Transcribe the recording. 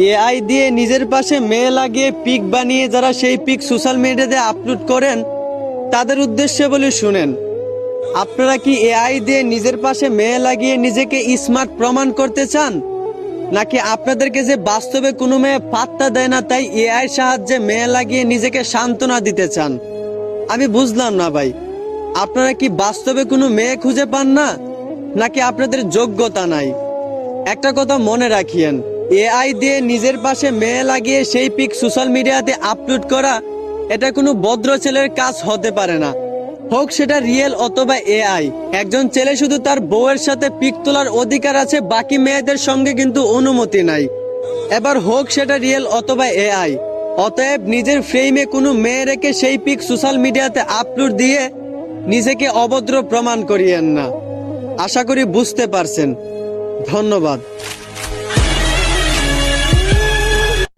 AI দিয়ে নিজের পাশে মেয়ে লাগিয়ে পিক বানিয়ে যারা সেই পিক সোশ্যাল মিডিয়াতে আপলোড করেন তাদের উদ্দেশ্যে বলে শুনেন, আপনারা কি এআই দিয়ে নিজের পাশে মেয়ে লাগিয়ে নিজেকে স্মার্ট প্রমাণ করতে চান, নাকি আপনাদেরকে যে বাস্তবে কোনো মেয়ে পাত্তা দেয় না তাই এআই সাহায্যে মেয়ে লাগিয়ে নিজেকে সান্ত্বনা দিতে চান? আমি বুঝলাম না ভাই, আপনারা কি বাস্তবে কোনো মেয়ে খুঁজে পান না, নাকি আপনাদের যোগ্যতা নাই? একটা কথা মনে রাখিয়েন, এআই দিয়ে নিজের পাশে মেয়ে লাগিয়ে সেই পিক সোশ্যাল মিডিয়াতে আপলোড করা এটা কোনো ভদ্র ছেলের কাজ হতে পারে না, হোক সেটা রিয়েল অথবা এআই। একজন ছেলে শুধু তার বউয়ের সাথে পিক তোলার অধিকার আছে, বাকি মেয়েদের সঙ্গে কিন্তু অনুমতি নাই। এবার হোক সেটা রিয়েল অথবা এআই। অতএব নিজের ফ্রেমে কোনো মেয়ে রেখে সেই পিক সোশ্যাল মিডিয়াতে আপলোড দিয়ে নিজেকে অভদ্র প্রমাণ করিয়েন না। আশা করি বুঝতে পারছেন। ধন্যবাদ।